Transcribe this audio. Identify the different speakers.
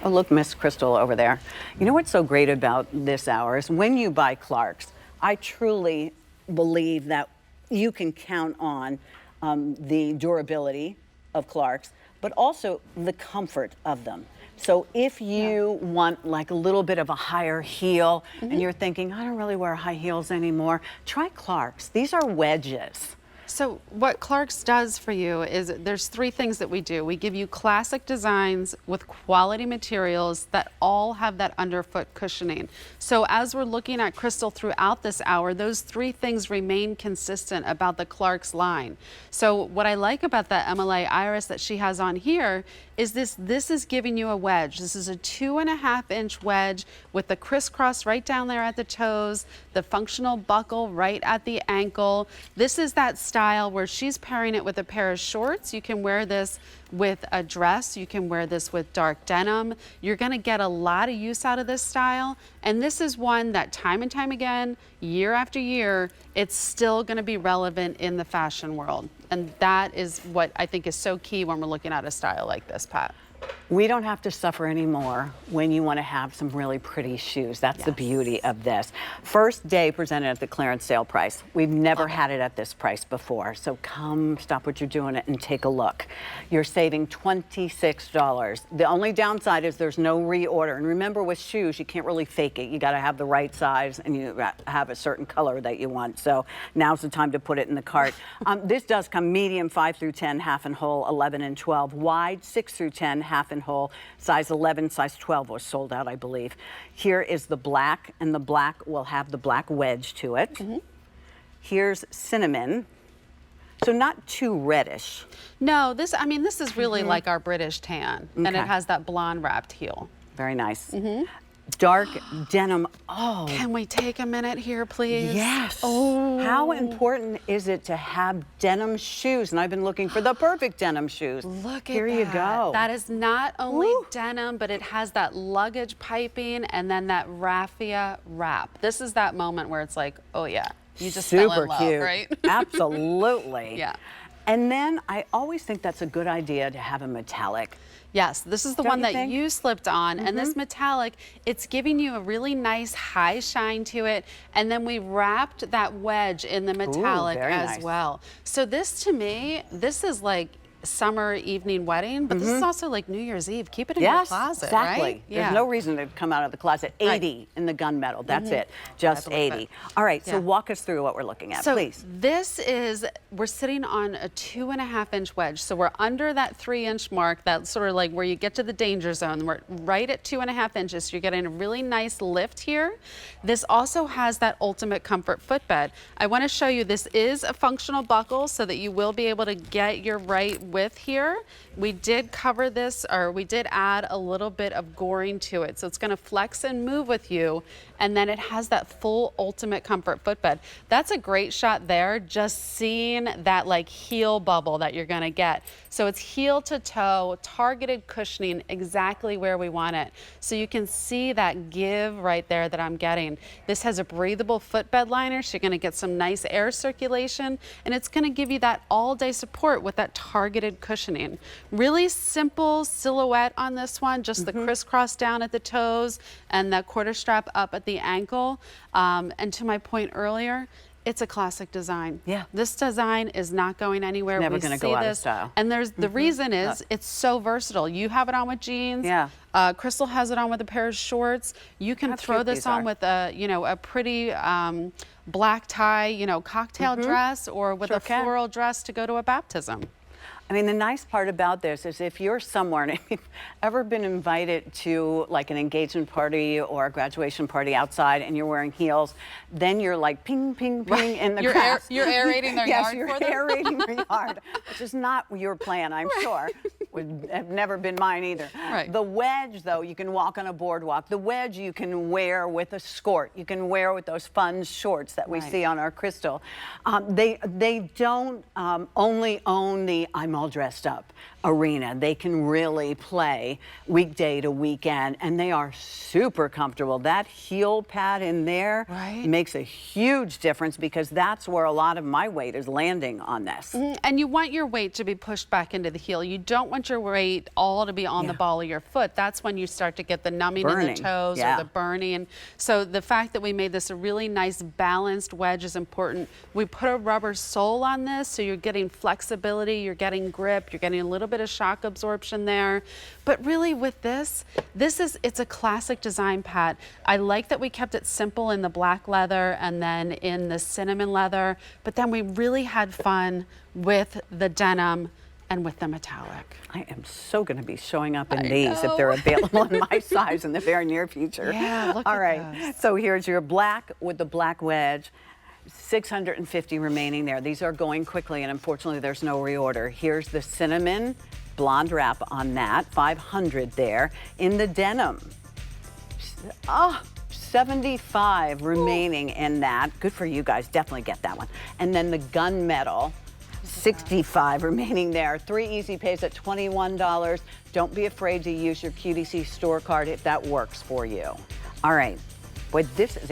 Speaker 1: Oh, look, Miss Crystal over there. You know what's so great about this hour is when you buy Clarks, I truly believe that you can count on the durability of Clarks, but also the comfort of them. So if you want like a little bit of a higher heel and you're thinking, I don't really wear high heels anymore, try Clarks. These are wedges.
Speaker 2: So what Clarks does for you is there's three things that we do. We give you classic designs with quality materials that all have that underfoot cushioning. So as we're looking at Crystal throughout this hour, those three things remain consistent about the Clarks line. So what I like about that Emmalae iris that she has on here is this is giving you a wedge. This is a 2.5-inch wedge with the crisscross right down there at the toes, the functional buckle right at the ankle. This is that style where she's pairing it with a pair of shorts. You can wear this with a dress. You can wear this with dark denim. You're gonna get a lot of use out of this style. And this is one that time and time again, year after year, it's still gonna be relevant in the fashion world. And that is what I think is so key when we're looking at a style like this, Pat.
Speaker 1: We don't have to suffer anymore when you want to have some really pretty shoes. That's the beauty of this. First day presented at the clearance sale price. We've never had it at this price before. So come stop what you're doing and take a look. You're saving $26. The only downside is there's no reorder. And remember with shoes, you can't really fake it. You got to have the right size and you have a certain color that you want. So now's the time to put it in the cart. This does come medium 5 through 10, half and whole, 11 and 12, wide 6 through 10, half and whole, size 11, size 12 was sold out, I believe. Here is the black, and the black will have the black wedge to it. Here's cinnamon. So not too reddish.
Speaker 2: No, this is really like our British tan, and it has that blonde wrapped heel.
Speaker 1: Very nice. Dark denim. Oh.
Speaker 2: Can we take a minute here, please?
Speaker 1: Yes.
Speaker 2: Oh.
Speaker 1: How important is it to have denim shoes? And I've been looking for the perfect denim shoes.
Speaker 2: Look at
Speaker 1: Here you go.
Speaker 2: That is not only denim, but it has that luggage piping and then that raffia wrap. This is that moment where it's like, oh yeah, you just fell in love,
Speaker 1: cute.
Speaker 2: right?
Speaker 1: Absolutely.
Speaker 2: Yeah.
Speaker 1: And then I always think that's a good idea to have a metallic.
Speaker 2: Yes, this is the one that you slipped on, and this metallic, it's giving you a really nice high shine to it, and then we wrapped that wedge in the metallic as well. So this, to me, this is like summer evening wedding, but this is also like New Year's Eve. Keep it in your closet,
Speaker 1: exactly.
Speaker 2: right?
Speaker 1: There's no reason to come out of the closet. 80 in the gunmetal, that's it, just 80. All right, so walk us through what we're looking at, please.
Speaker 2: This is, we're sitting on a 2.5-inch wedge, so we're under that 3-inch mark, that's sort of like where you get to the danger zone. We're right at 2.5 inches, so you're getting a really nice lift here. This also has that ultimate comfort footbed. I want to show you, this is a functional buckle so that you will be able to get your right width here. We did cover this, or we did add a little bit of goring to it. So it's going to flex and move with you. And then it has that full ultimate comfort footbed. That's a great shot there, just seeing that like heel bubble that you're going to get. So it's heel to toe, targeted cushioning exactly where we want it. So you can see that give right there that I'm getting. This has a breathable footbed liner, so you're going to get some nice air circulation, and it's going to give you that all-day support with that targeted cushioning. Really simple silhouette on this one, just the crisscross down at the toes and that quarter strap up at the ankle. And to my point earlier, it's a classic design.
Speaker 1: Yeah.
Speaker 2: This design is not going anywhere.
Speaker 1: Never going to go out of style.
Speaker 2: And there's the reason is it's so versatile. You have it on with jeans.
Speaker 1: Yeah.
Speaker 2: Crystal has it on with a pair of shorts. You can throw this on with a, a pretty black tie, cocktail dress, or with a floral dress to go to a baptism.
Speaker 1: I mean, the nice part about this is if you're somewhere, and if you've ever been invited to like an engagement party or a graduation party outside and you're wearing heels, then you're like ping, ping, ping in the grass.
Speaker 2: You're aerating their yard
Speaker 1: for them?
Speaker 2: Yes,
Speaker 1: you're aerating their yard, which is not your plan, I'm sure. Would have never been mine either.
Speaker 2: Right.
Speaker 1: The wedge, though, you can walk on a boardwalk. The wedge you can wear with a skirt. You can wear with those fun shorts that we see on our Crystal. They don't only own the I'm all dressed up. arena. They can really play weekday to weekend, and they are super comfortable. That heel pad in there makes a huge difference because that's where a lot of my weight is landing on this.
Speaker 2: And you want your weight to be pushed back into the heel. You don't want your weight all to be on the ball of your foot. That's when you start to get the numbing in the toes or the burning. And so the fact that we made this a really nice balanced wedge is important. We put a rubber sole on this, so you're getting flexibility, you're getting grip, you're getting a little bit of shock absorption there. But really with this, it's a classic design, Pat. I like that we kept it simple in the black leather and then in the cinnamon leather, but then we really had fun with the denim and with the metallic.
Speaker 1: I am so going to be showing up in these if they're available in my size in the very near future.
Speaker 2: Yeah, look
Speaker 1: All
Speaker 2: at
Speaker 1: right,
Speaker 2: this.
Speaker 1: so here's your black with the black wedge. 650 remaining there. These are going quickly, and unfortunately there's no reorder. Here's the cinnamon blonde wrap on that, 500 there. In the denim, 75 remaining in that. Good for you guys, definitely get that one. And then the gunmetal, 65 remaining there. 3 easy pays at $21. Don't be afraid to use your QVC store card if that works for you. All right, boy, this is